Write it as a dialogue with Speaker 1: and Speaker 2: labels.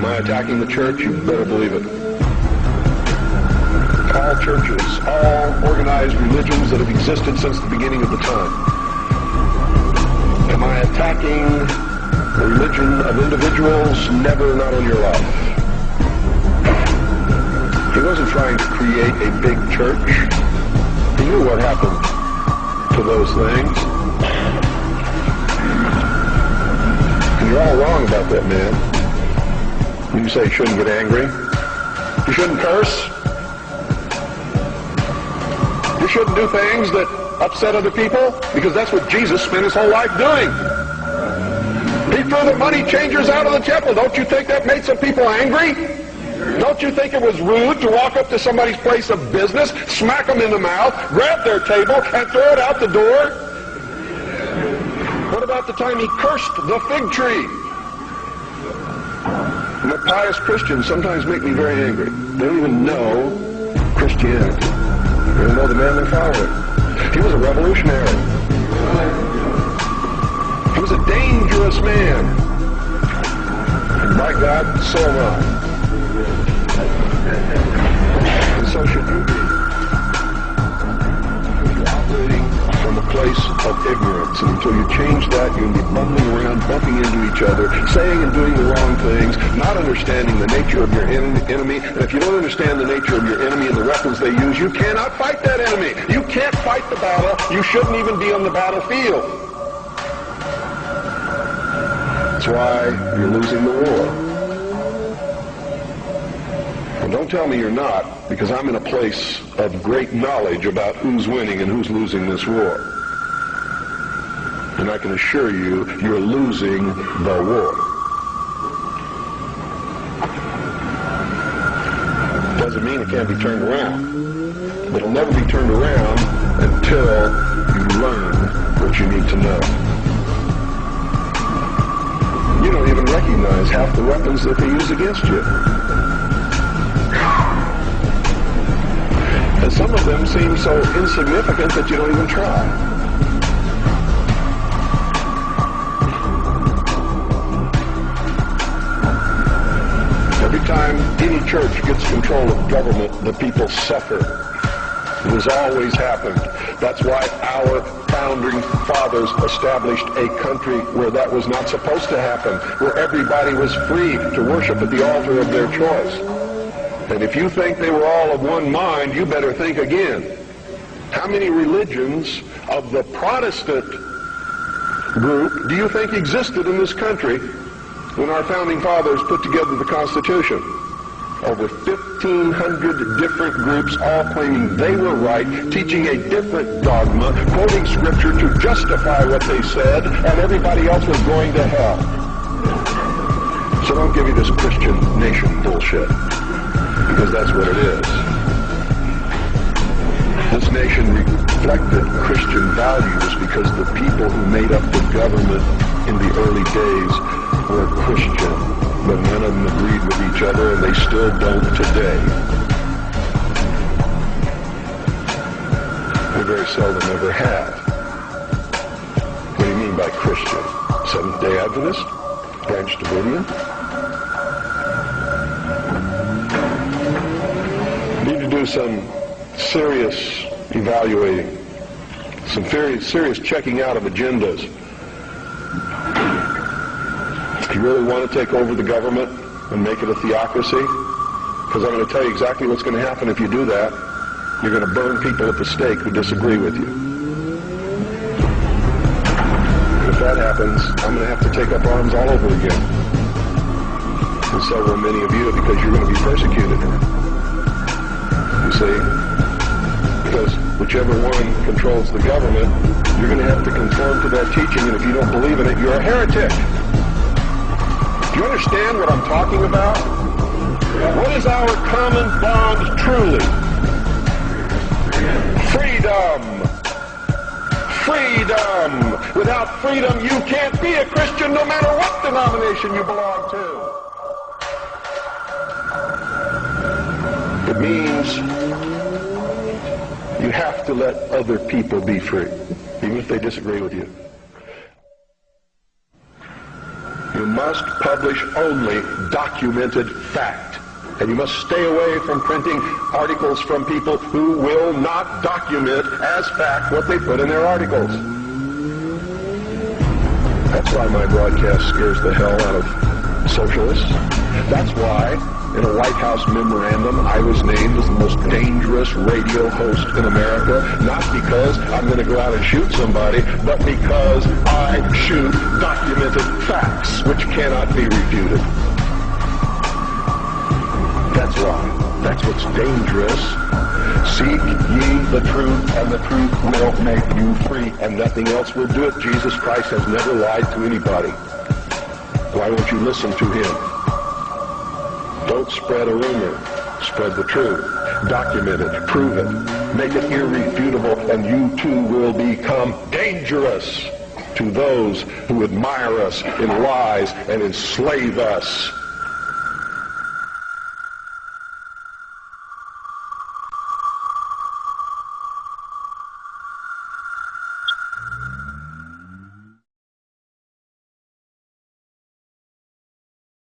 Speaker 1: Am I attacking the church? You better believe it. All churches, all organized religions that have existed since the beginning of the time. Am I attacking the religion of individuals? Never, not on your life. He wasn't trying to create a big church. He knew what happened to those things. And you're all wrong about that, man. When you say you shouldn't get angry, you shouldn't curse, you shouldn't do things that upset other people, because that's what Jesus spent his whole life doing. He threw the money changers out of the temple. Don't you think that made some people angry? Don't you think it was rude to walk up to somebody's place of business, smack them in the mouth, grab their table, and throw it out the door? What about the time he cursed the fig tree? And the pious Christians sometimes make me very angry. They don't even know Christianity. They don't know the man they're following. He was a revolutionary. He was a dangerous man. And by God, so am I. And so should you be. You're operating from a place of ignorance. And until you change that, you'll be bumbling around, bumping into each other, saying and doing the wrong things, not understanding the nature of your enemy. And if you don't understand the nature of your enemy and the weapons they use, you cannot fight that enemy. You can't fight the battle. You shouldn't even be on the battlefield. That's why you're losing the war. And don't tell me you're not, because I'm in a place of great knowledge about who's winning and who's losing this war. And I can assure you, you're losing the war. Doesn't mean it can't be turned around. But it'll never be turned around until you learn what you need to know. You don't even recognize half the weapons that they use against you. And some of them seem so insignificant that you don't even try. Every time any church gets control of government, the people suffer. It has always happened. That's why our founding fathers established a country where that was not supposed to happen, where everybody was free to worship at the altar of their choice. And if you think they were all of one mind, you better think again. How many religions of the Protestant group do you think existed in this country when our founding fathers put together the Constitution? Over 1,500 different groups, all claiming they were right, teaching a different dogma, quoting Scripture to justify what they said, and everybody else was going to hell. So don't give me this Christian nation bullshit, because that's what it is. This nation reflected Christian values because the people who made up the government in the early days were Christian, but none of them agreed with each other, and they still don't today. They very seldom ever have. What do you mean by Christian? Seventh-day Adventist? Branch Davidian? Need to do some serious evaluating, some very serious checking out of agendas. If you really want to take over the government and make it a theocracy, because I'm going to tell you exactly what's going to happen if you do that. You're going to burn people at the stake who disagree with you. And if that happens, I'm going to have to take up arms all over again. And so will many of you, because you're going to be persecuted. You see? Because whichever one controls the government, you're going to have to conform to that teaching, and if you don't believe in it, you're a heretic. Do you understand what I'm talking about? What is our common bond truly? Freedom. Freedom. Without freedom, you can't be a Christian no matter what denomination you belong to. It means you have to let other people be free, even if they disagree with you. You must publish only documented fact. And you must stay away from printing articles from people who will not document as fact what they put in their articles. That's why my broadcast scares the hell out of socialists. That's why, in a White House memorandum, I was named as the most dangerous radio host in America, not because I'm going to go out and shoot somebody, but because I shoot documented facts which cannot be refuted. That's why. That's what's dangerous. Seek ye the truth, and the truth will make you free, and nothing else will do it. Jesus Christ has never lied to anybody. Why won't you listen to him? Don't spread a rumor. Spread the truth. Document it. Prove it. Make it irrefutable, and you too will become dangerous to those who admire us in lies and enslave us.